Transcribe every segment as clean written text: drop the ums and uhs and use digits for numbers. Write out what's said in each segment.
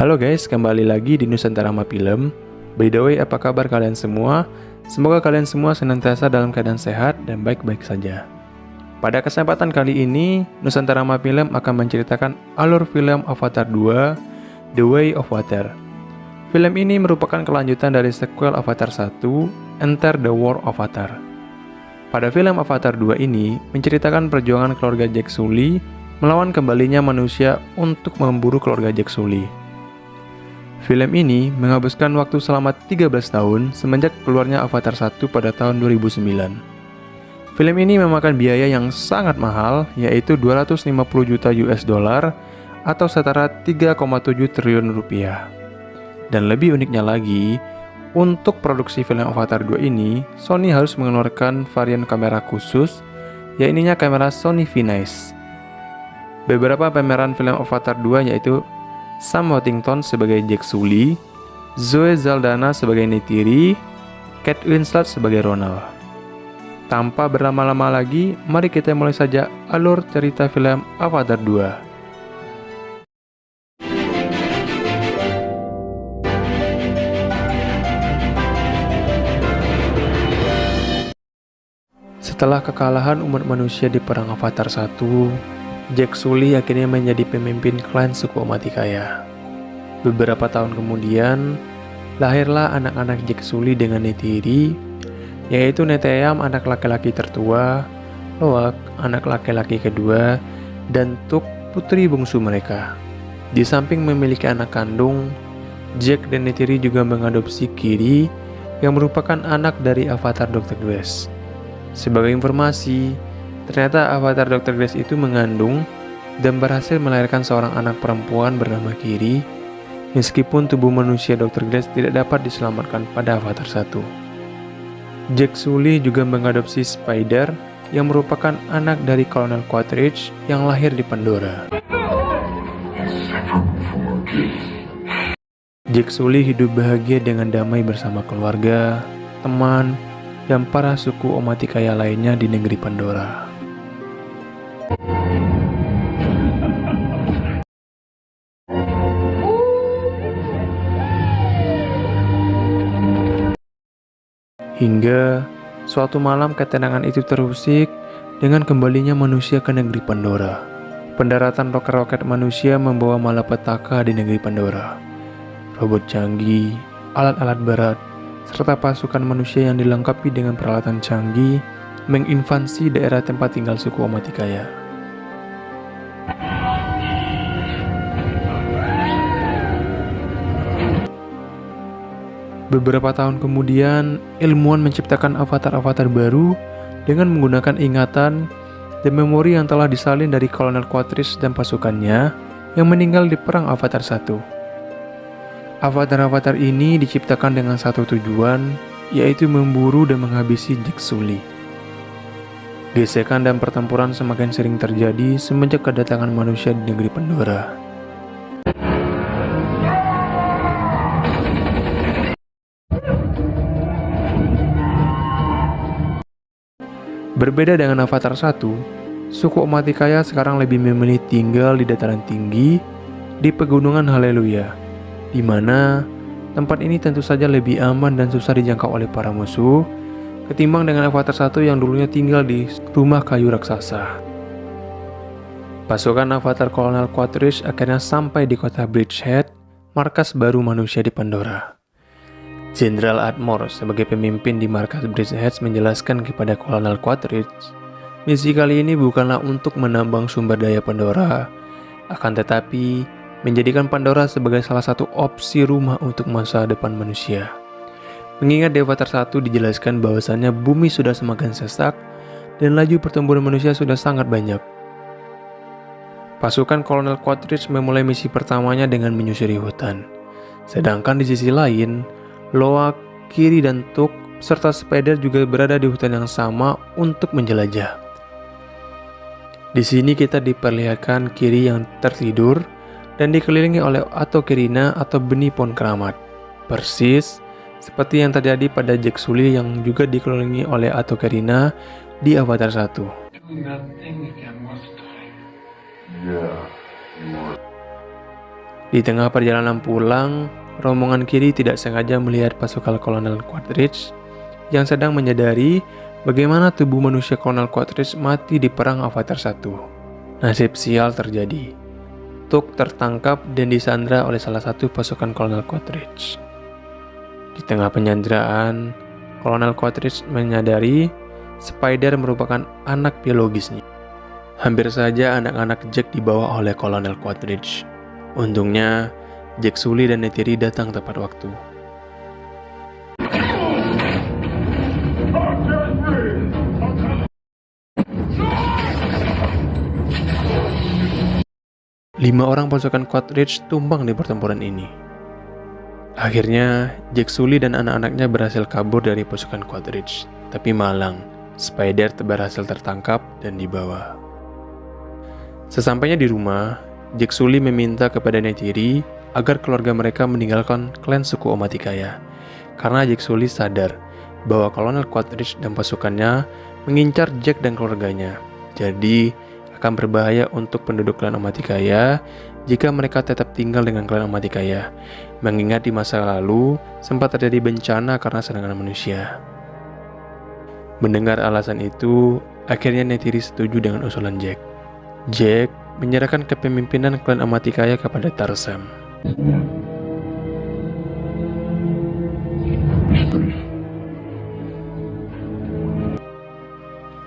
Halo guys, kembali lagi di Nusantara Film. By the way, apa kabar kalian semua? Semoga kalian semua senantiasa dalam keadaan sehat dan baik-baik saja. Pada kesempatan kali ini, Nusantara Film akan menceritakan alur film Avatar 2, The Way of Water. Film ini merupakan kelanjutan dari sequel Avatar 1, Enter the World of Water. Pada film Avatar 2 ini, menceritakan perjuangan keluarga Jack Sully melawan kembalinya manusia untuk memburu keluarga Jack Sully. Film ini menghabiskan waktu selama 13 tahun semenjak keluarnya Avatar 1 pada tahun 2009. Film ini memakan biaya yang sangat mahal, yaitu 250 juta US dollar atau setara 3,7 triliun rupiah. Dan lebih uniknya lagi, untuk produksi film Avatar 2 ini, Sony harus mengeluarkan varian kamera khusus, yaitu kamera Sony V-Nice. Beberapa pemeran film Avatar 2 yaitu Sam Worthington sebagai Jack Sully, Zoe Saldana sebagai Neytiri, Kate Winslet sebagai Ronald. Tanpa berlama-lama lagi, mari kita mulai saja alur cerita film Avatar 2. Setelah kekalahan umat manusia di perang Avatar 1, Jack Sully akhirnya menjadi pemimpin klan suku Omaticaya. Beberapa tahun kemudian, lahirlah anak-anak Jack Sully dengan Neytiri, yaitu Neteyam anak laki-laki tertua, Loak anak laki-laki kedua, dan Tuk putri bungsu mereka. Di samping memiliki anak kandung, Jack dan Neytiri juga mengadopsi Kiri yang merupakan anak dari Avatar Dr. Grace. Sebagai informasi, ternyata Avatar Dr. Grace itu mengandung dan berhasil melahirkan seorang anak perempuan bernama Kiri, meskipun tubuh manusia Dr. Grace tidak dapat diselamatkan pada Avatar 1. Jack Sully juga mengadopsi Spider yang merupakan anak dari Colonel Quaritch yang lahir di Pandora. Jack Sully hidup bahagia dengan damai bersama keluarga, teman, dan para suku Omaticaya lainnya di negeri Pandora. Hingga suatu malam ketenangan itu terusik dengan kembalinya manusia ke negeri Pandora. Pendaratan roket-roket manusia membawa malapetaka di negeri Pandora. Robot canggih, alat-alat berat, serta pasukan manusia yang dilengkapi dengan peralatan canggih menginvasi daerah tempat tinggal suku Omaticaya. Beberapa tahun kemudian, ilmuwan menciptakan avatar-avatar baru dengan menggunakan ingatan dan memori yang telah disalin dari Kolonel Quaritch dan pasukannya yang meninggal di perang Avatar 1. Avatar-avatar ini diciptakan dengan satu tujuan, yaitu memburu dan menghabisi Jack Sully. Gesekan dan pertempuran semakin sering terjadi semenjak kedatangan manusia di negeri Pandora. Berbeda dengan Avatar 1, suku Omaticaya sekarang lebih memilih tinggal di dataran tinggi di pegunungan Haleluya, di mana tempat ini tentu saja lebih aman dan susah dijangkau oleh para musuh ketimbang dengan Avatar 1 yang dulunya tinggal di rumah kayu raksasa. Pasukan Avatar Colonel Quaritch akhirnya sampai di kota Bridgehead, markas baru manusia di Pandora. Jenderal Ardmore sebagai pemimpin di markas Bridgehead menjelaskan kepada Kolonel Quaritch, misi kali ini bukanlah untuk menambang sumber daya Pandora, akan tetapi menjadikan Pandora sebagai salah satu opsi rumah untuk masa depan manusia. Mengingat di Avatar 1 dijelaskan bahwasannya bumi sudah semakin sesak dan laju pertumbuhan manusia sudah sangat banyak. Pasukan Kolonel Quaritch memulai misi pertamanya dengan menyusuri hutan. Sedangkan di sisi lain, Loak, Kiri, dan Tuk serta Spider juga berada di hutan yang sama untuk menjelajah. Di sini kita diperlihatkan Kiri yang tertidur dan dikelilingi oleh Atokirina atau benih pohon keramat. Persis seperti yang terjadi pada Jack Sully yang juga dikelilingi oleh Atokirina di Avatar 1. Di tengah perjalanan pulang, rombongan kiri tidak sengaja melihat pasukan Kolonel Quaritch yang sedang menyadari bagaimana tubuh manusia Kolonel Quaritch mati di perang Avatar 1. Nasib sial terjadi. Tuk tertangkap dan disandra oleh salah satu pasukan Kolonel Quaritch. Di tengah penyanderaan, Kolonel Quaritch menyadari Spider merupakan anak biologisnya. Hampir saja anak-anak Jack dibawa oleh Kolonel Quaritch. Untungnya, Jack Sully dan Neytiri datang tepat waktu. Lima orang pasukan Quaritch tumbang di pertempuran ini. Akhirnya, Jack Sully dan anak-anaknya berhasil kabur dari pasukan Quaritch. Tapi malang, Spider berhasil tertangkap dan dibawa. Sesampainya di rumah, Jack Sully meminta kepada Neytiri agar keluarga mereka meninggalkan klan suku Omaticaya, karena Jack Sully sadar bahwa Kolonel Quaritch dan pasukannya mengincar Jack dan keluarganya. Jadi, akan berbahaya untuk penduduk klan Omaticaya jika mereka tetap tinggal dengan klan Omaticaya, mengingat di masa lalu sempat terjadi bencana karena serangan manusia. Mendengar alasan itu, akhirnya Neytiri setuju dengan usulan Jack. Jack menyerahkan kepemimpinan klan Omaticaya kepada Tarsem.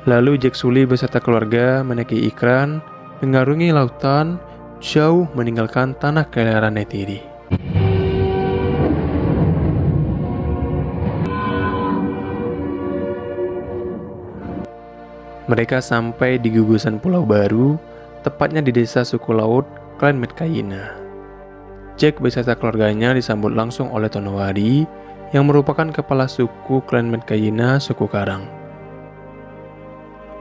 Lalu Jack Sully beserta keluarga menaiki Ikran, mengarungi lautan, jauh meninggalkan tanah kelahiran Neytiri. Mereka sampai di gugusan pulau baru, tepatnya di desa suku laut klan Metkayina. Jack beserta keluarganya disambut langsung oleh Tonowari, yang merupakan kepala suku klan Metkayina suku Karang.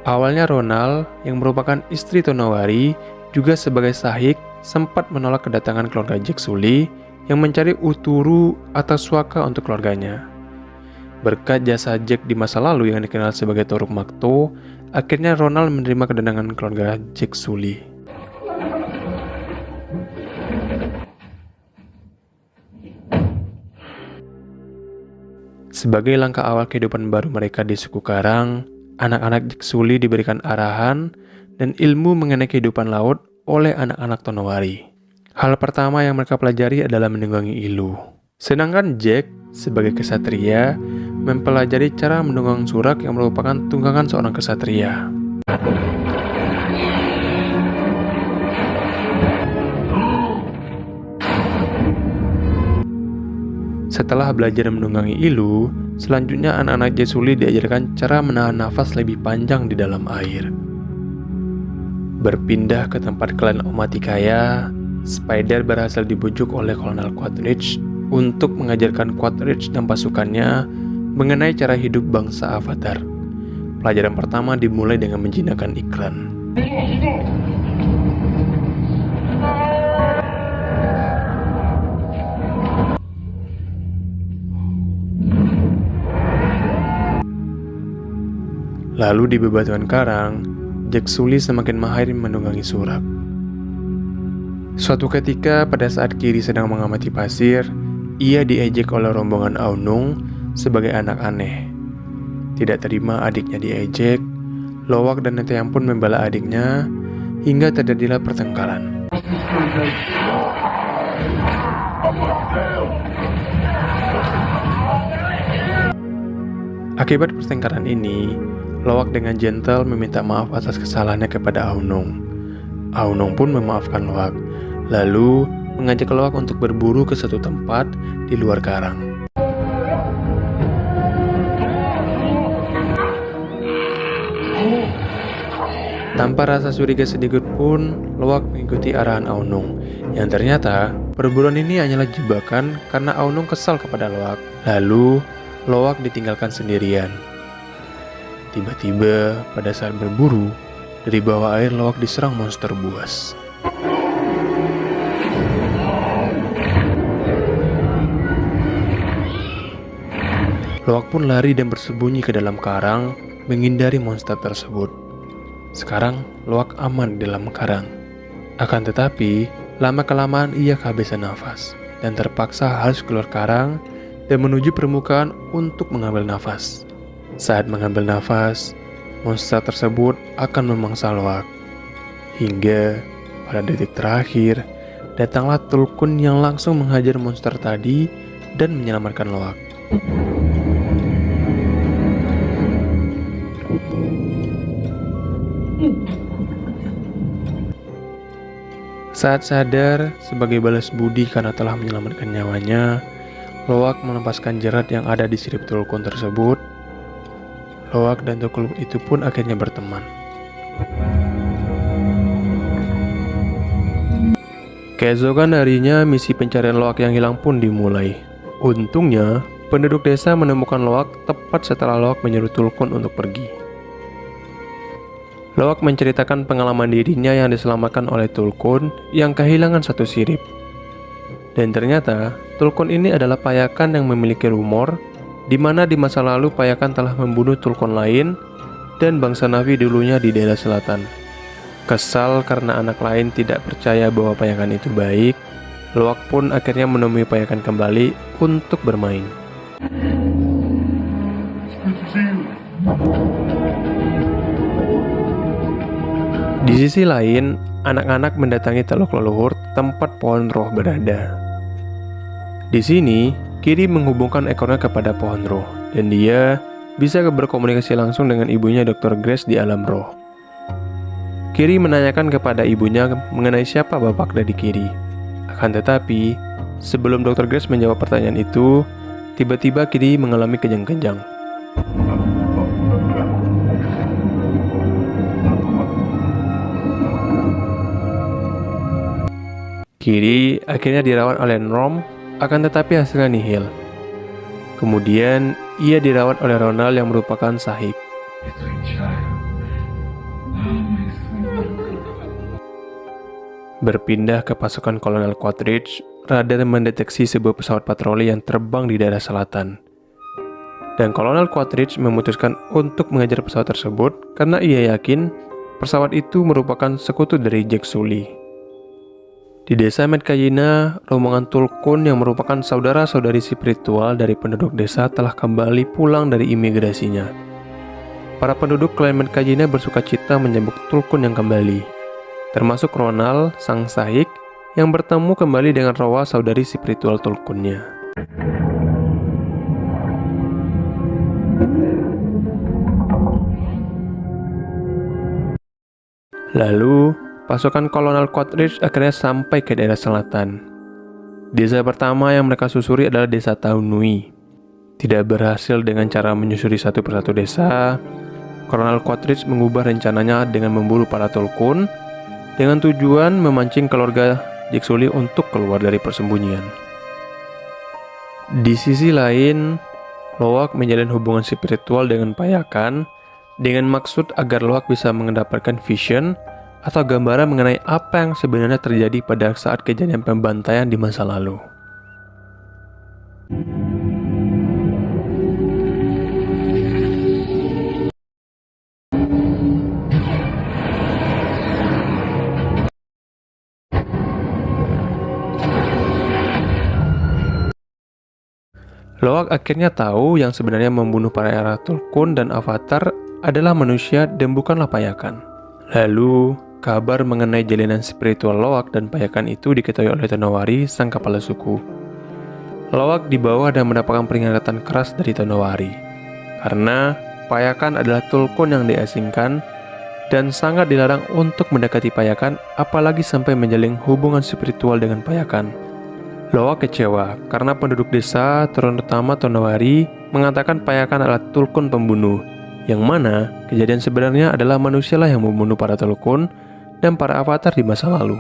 Awalnya Ronald, yang merupakan istri Tonowari, juga sebagai sahik, sempat menolak kedatangan keluarga Jack Sully yang mencari uturu atau suaka untuk keluarganya. Berkat jasa Jack di masa lalu yang dikenal sebagai Toruk Makto, akhirnya Ronald menerima kedatangan keluarga Jack Sully. Sebagai langkah awal kehidupan baru mereka di suku Karang, anak-anak Jack Sully diberikan arahan dan ilmu mengenai kehidupan laut oleh anak-anak Tonowari. Hal pertama yang mereka pelajari adalah menunggangi ilu. Sedangkan Jack, sebagai kesatria, mempelajari cara menunggang surak yang merupakan tunggangan seorang kesatria. Setelah belajar menunggangi ilu, selanjutnya anak-anak Jack Sully diajarkan cara menahan nafas lebih panjang di dalam air. Berpindah ke tempat klan Omaticaya, Spider berhasil dibujuk oleh Kolonel Quaritch untuk mengajarkan Quaritch dan pasukannya mengenai cara hidup bangsa Avatar. Pelajaran pertama dimulai dengan menjinakkan Ikran. Lalu di bebatuan karang, Jack Sully semakin mahir menunggangi surak. Suatu ketika pada saat Kiri sedang mengamati pasir, ia diejek oleh rombongan Aunung sebagai anak aneh. Tidak terima adiknya diejek, Lowak dan Neteyam pun membela adiknya hingga terjadilah pertengkaran. Akibat pertengkaran ini, Lowak dengan gentle meminta maaf atas kesalahannya kepada Aunung. Aunung pun memaafkan Lowak, lalu mengajak Lowak untuk berburu ke suatu tempat di luar karang. Tanpa rasa curiga sedikit pun, Lowak mengikuti arahan Aunung, yang ternyata perburuan ini hanyalah jebakan karena Aunung kesal kepada Lowak. Lalu, Lowak ditinggalkan sendirian. Tiba-tiba, pada saat berburu, dari bawah air Lowak diserang monster buas. Lowak pun lari dan bersembunyi ke dalam karang, menghindari monster tersebut. Sekarang, Lowak aman di dalam karang. Akan tetapi, Lama-kelamaan ia kehabisan nafas dan terpaksa harus keluar karang dan menuju permukaan untuk mengambil nafas. Saat mengambil nafas, monster tersebut akan memangsa Loak. Hingga pada detik terakhir, datanglah Tulkun yang langsung menghajar monster tadi dan menyelamatkan Loak. Saat sadar, sebagai balas budi karena telah menyelamatkan nyawanya, Loak melepaskan jerat yang ada di sirip Tulkun tersebut. Loak dan Tulkun itu pun akhirnya berteman. Keesokan harinya, misi pencarian Loak yang hilang pun dimulai. Untungnya, penduduk desa menemukan Loak tepat setelah Loak menyuruh Tulkun untuk pergi. Loak menceritakan pengalaman dirinya yang diselamatkan oleh Tulkun yang kehilangan satu sirip. Dan ternyata, Tulkun ini adalah payakan yang memiliki rumor di mana di masa lalu payakan telah membunuh Tulkun lain dan bangsa Na'vi dulunya di daerah selatan. Kesal karena anak lain tidak percaya bahwa payakan itu baik, Loak pun akhirnya menemui payakan kembali untuk bermain. Di sisi lain, anak-anak mendatangi Teluk Leluhur tempat pohon roh berada. Di sini, Kiri menghubungkan ekornya kepada pohon roh, dan dia bisa berkomunikasi langsung dengan ibunya Dr. Grace di alam roh. Kiri menanyakan kepada ibunya mengenai siapa bapak dari Kiri. Akan tetapi, sebelum Dr. Grace menjawab pertanyaan itu, tiba-tiba Kiri mengalami kejang-kejang. Kiri akhirnya dirawat oleh Norm, akan tetapi hasilnya nihil. Kemudian, ia dirawat oleh Ronald yang merupakan sahib. Berpindah ke pasukan Kolonel Quaritch, radar mendeteksi sebuah pesawat patroli yang terbang di daerah selatan. Dan Kolonel Quaritch memutuskan untuk mengejar pesawat tersebut karena ia yakin pesawat itu merupakan sekutu dari Jack Sully. Di desa Medcayina, rombongan Tulkun yang merupakan saudara-saudari spiritual dari penduduk desa telah kembali pulang dari imigrasinya. Para penduduk klan Medcayina bersuka cita menyambut Tulkun yang kembali, termasuk Ronald, sang sahik, yang bertemu kembali dengan Rowa, saudari spiritual Tulkunnya. Lalu, pasukan Kolonel Quaritch akhirnya sampai ke daerah selatan. Desa pertama yang mereka susuri adalah desa Taunui. Tidak berhasil dengan cara menyusuri satu persatu desa, Kolonel Quaritch mengubah rencananya dengan memburu para Tulkun dengan tujuan memancing keluarga Jack Sully untuk keluar dari persembunyian. Di sisi lain, Loak menjalin hubungan spiritual dengan payakan dengan maksud agar Loak bisa mendapatkan vision atau gambaran mengenai apa yang sebenarnya terjadi pada saat kejadian pembantaian di masa lalu. Loak akhirnya tahu yang sebenarnya membunuh para era Tulkun dan Avatar adalah manusia dan bukanlah payakan. Lalu, kabar mengenai jalinan spiritual Loak dan payakan itu diketahui oleh Tonowari, sang kepala suku. Loak dibawa dan mendapatkan peringatan keras dari Tonowari, karena payakan adalah Tulkun yang diasingkan dan sangat dilarang untuk mendekati payakan, apalagi sampai menjalin hubungan spiritual dengan payakan. Loak kecewa karena penduduk desa, terutama Tonowari, mengatakan payakan adalah Tulkun pembunuh, yang mana kejadian sebenarnya adalah manusialah yang membunuh para Tulkun dan para Avatar di masa lalu.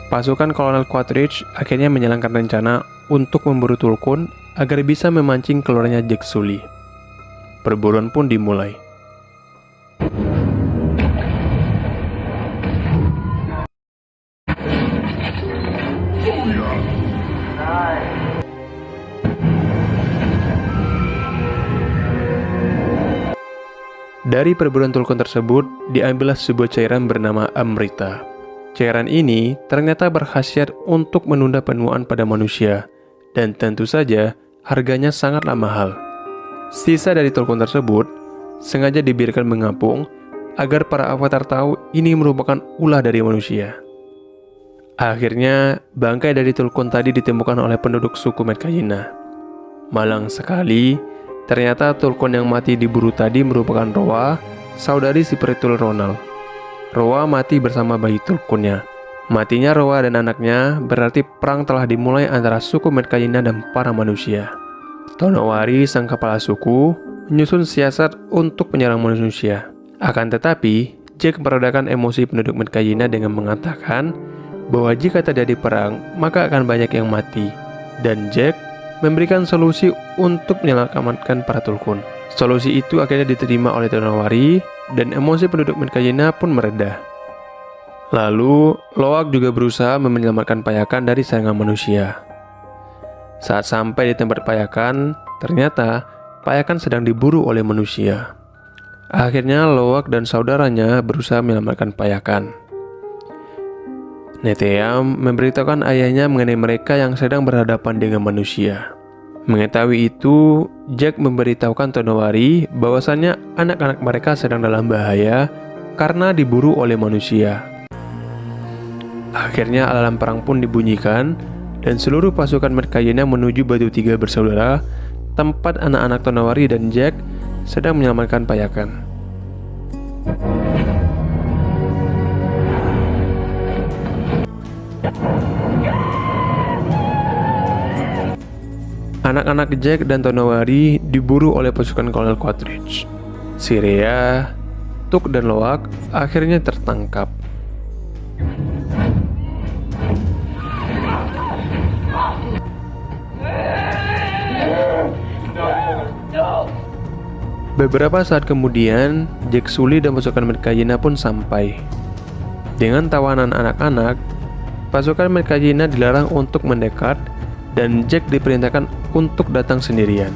Pasukan Kolonel Quaritch akhirnya menjalankan rencana untuk memburu Tulkun agar bisa memancing keluarnya Jack Sully. Perburuan pun dimulai. Dari perburuan Tulkun tersebut, diambillah sebuah cairan bernama Amrita. Cairan ini ternyata berkhasiat untuk menunda penuaan pada manusia, dan tentu saja harganya sangatlah mahal. Sisa dari Tulkun tersebut sengaja dibiarkan mengapung agar para avatar tahu ini merupakan ulah dari manusia. Akhirnya, bangkai dari Tulkun tadi ditemukan oleh penduduk suku Metkayina. Malang sekali, ternyata Tulkun yang mati diburu tadi merupakan Roa, saudari si Pritul Ronal. Roa mati bersama bayi Tulkunnya. Matinya Roa dan anaknya berarti perang telah dimulai antara suku Metkayina dan para manusia. Tonowari, sang kepala suku, menyusun siasat untuk menyerang manusia. Akan tetapi, Jack meredakan emosi penduduk Metkayina dengan mengatakan bahwa jika terjadi perang, maka akan banyak yang mati. Dan Jack memberikan solusi untuk menyelamatkan para Tulkun. Solusi itu akhirnya diterima oleh Tonowari, dan emosi penduduk Metkayina pun mereda. Lalu, Loak juga berusaha menyelamatkan Payakan dari serangan manusia. Saat sampai di tempat Payakan, ternyata Payakan sedang diburu oleh manusia. Akhirnya Loak dan saudaranya berusaha menyelamatkan Payakan. Neteyam memberitahukan ayahnya mengenai mereka yang sedang berhadapan dengan manusia. Mengetahui itu, Jack memberitahukan Tonowari bahwasannya anak-anak mereka sedang dalam bahaya karena diburu oleh manusia. Akhirnya alarm perang pun dibunyikan, dan seluruh pasukan Metkayina menuju Batu Tiga Bersaudara, tempat anak-anak Tonowari dan Jack sedang menyelamatkan Payakan. Anak-anak Jack dan Tonowari diburu oleh pasukan Kolonel Quaritch. Sirea, Tuk, dan Loak akhirnya tertangkap. Beberapa saat kemudian, Jack Sully dan pasukan Metkayina pun sampai. Dengan tawanan anak-anak, pasukan Metkayina dilarang untuk mendekat, dan Jack diperintahkan untuk datang sendirian.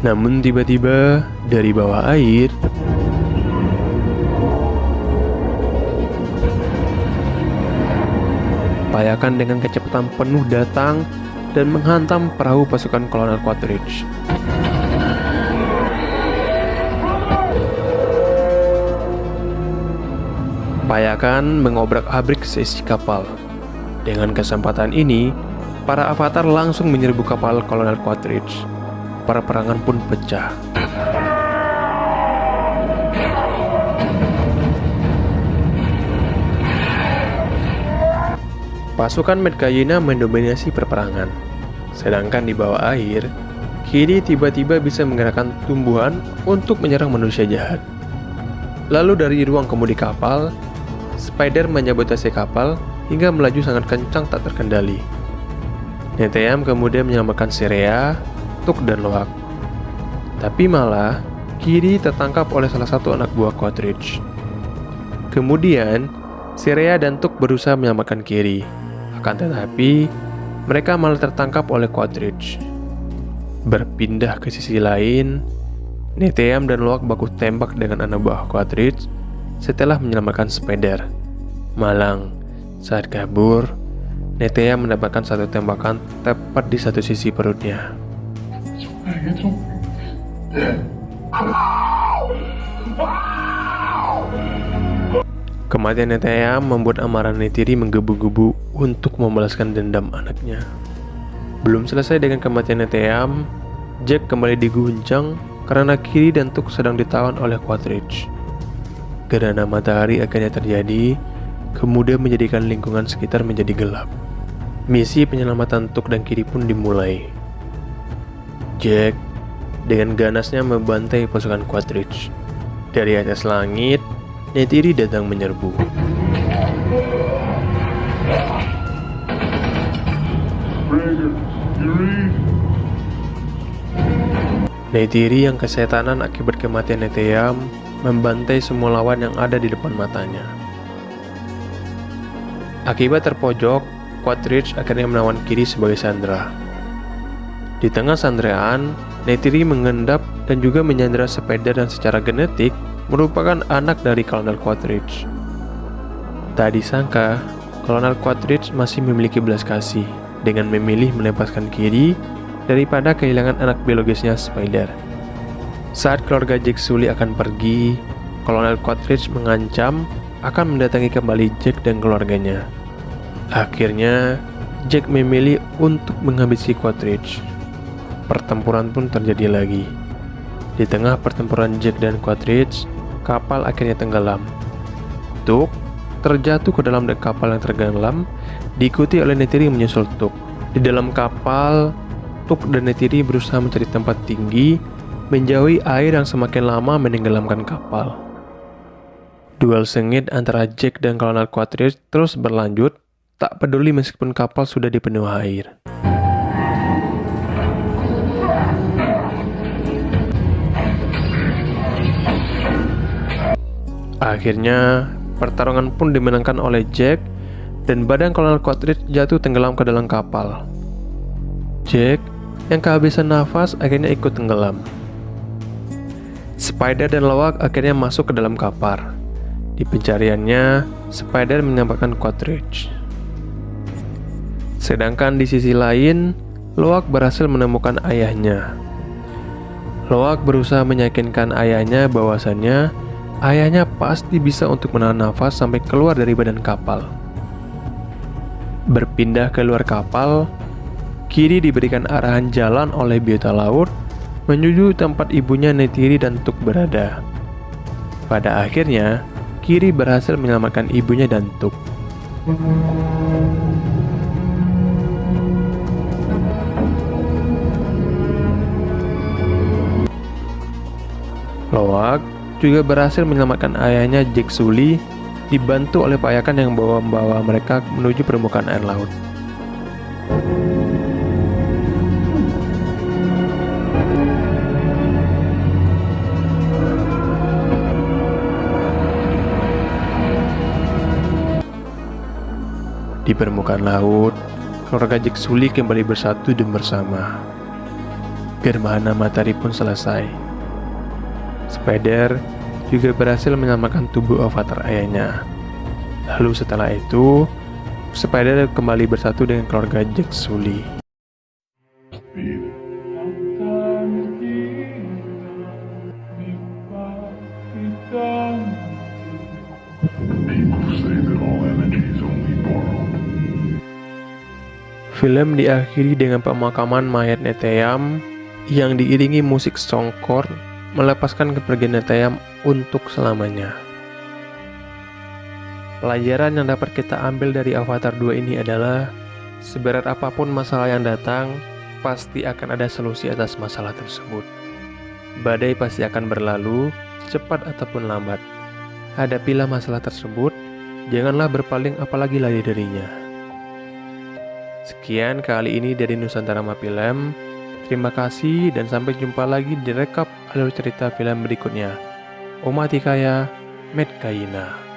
Namun tiba-tiba dari bawah air, Payakan dengan kecepatan penuh datang dan menghantam perahu pasukan Kolonel Quaritch. Payakan mengobrak-abrik seisi kapal. Dengan kesempatan ini, para avatar langsung menyerbu kapal Kolonel Quaritch. Perperangan pun pecah. Pasukan Metkayina mendominasi perperangan. Sedangkan di bawah air, Kiri tiba-tiba bisa menggerakkan tumbuhan untuk menyerang manusia jahat. Lalu dari ruang kemudi kapal, Spider menyabotase kapal hingga melaju sangat kencang tak terkendali. Neteyam kemudian menyelamatkan Sirea, Tuk, dan Loak. Tapi malah, Kiri tertangkap oleh salah satu anak buah Quaritch. Kemudian, Sirea dan Tuk berusaha menyelamatkan Kiri. Akan tetapi, mereka malah tertangkap oleh Quaritch. Berpindah ke sisi lain, Neteyam dan Loak baku tembak dengan anak buah Quaritch setelah menyelamatkan Spider. Malang, saat kabur, Neteyam mendapatkan satu tembakan tepat di satu sisi perutnya. Kematian Neteyam membuat amarah Neytiri menggebu-gebu untuk membalaskan dendam anaknya. Belum selesai dengan kematian Neteyam, Jack kembali diguncang karena Kiri dan Tuk sedang ditawan oleh Quaritch. Gerhana matahari akhirnya terjadi, kemudian menjadikan lingkungan sekitar menjadi gelap. Misi penyelamatan Tuk dan Kiri pun dimulai. Jack dengan ganasnya membantai pasukan Quaritch. Dari atas langit, Neytiri datang menyerbu. Neytiri yang kesetanan akibat kematian Neteyam membantai semua lawan yang ada di depan matanya. Akibat terpojok, Quaritch akhirnya menawan Kiri sebagai sandera. Di tengah sandrean, Neytiri mengendap dan juga menyandera Spider dan secara genetik merupakan anak dari Kolonel Quaritch. Tak disangka, Kolonel Quaritch masih memiliki belas kasih dengan memilih melepaskan Kiri daripada kehilangan anak biologisnya Spider. Saat keluarga Jack Sully akan pergi, Kolonel Quaritch mengancam akan mendatangi kembali Jack dan keluarganya. Akhirnya, Jack memilih untuk menghabisi Quaritch. Pertempuran pun terjadi lagi. Di tengah pertempuran Jack dan Quaritch, kapal akhirnya tenggelam. Tuk terjatuh ke dalam dek kapal yang tenggelam, diikuti oleh Neytiri menyusul Tuk. Di dalam kapal, Tuk dan Neytiri berusaha mencari tempat tinggi, menjauhi air yang semakin lama menenggelamkan kapal. Duel sengit antara Jack dan Kolonel Quaritch terus berlanjut, tak peduli meskipun kapal sudah dipenuhi air. Akhirnya, pertarungan pun dimenangkan oleh Jack dan badan Kolonel Quaritch jatuh tenggelam ke dalam kapal. Jack, yang kehabisan nafas, akhirnya ikut tenggelam. Spider dan Loak akhirnya masuk ke dalam kapal. Di pencariannya, Spider menyelamatkan Quaritch. Sedangkan di sisi lain, Loak berhasil menemukan ayahnya. Loak berusaha meyakinkan ayahnya bahwasannya ayahnya pasti bisa untuk menahan nafas sampai keluar dari badan kapal. Berpindah ke luar kapal, Kiri diberikan arahan jalan oleh biota laut menuju tempat ibunya Neytiri dan Tuk berada. Pada akhirnya, Kiri berhasil menyelamatkan ibunya dan Tuk. Loak juga berhasil menyelamatkan ayahnya Jack Sully, dibantu oleh payakan yang membawa mereka menuju permukaan air laut. Di permukaan laut, keluarga Jack Sully kembali bersatu dan bersama. Gerhana matahari pun selesai. Spider juga berhasil menyelamatkan tubuh avatar ayahnya. Lalu setelah itu, Spider kembali bersatu dengan keluarga Jack Sully. Film diakhiri dengan pemakaman mayat Neteyam yang diiringi musik songkor melepaskan kepergian Neteyam untuk selamanya. Pelajaran yang dapat kita ambil dari Avatar 2 ini adalah seberat apapun masalah yang datang, pasti akan ada solusi atas masalah tersebut. Badai pasti akan berlalu, cepat ataupun lambat. Hadapilah masalah tersebut, janganlah berpaling apalagi lari darinya. Sekian kali ini dari Nusantara Mapilem. Terima kasih dan sampai jumpa lagi di rekap alur cerita film berikutnya. Omatikaya, Medkayina.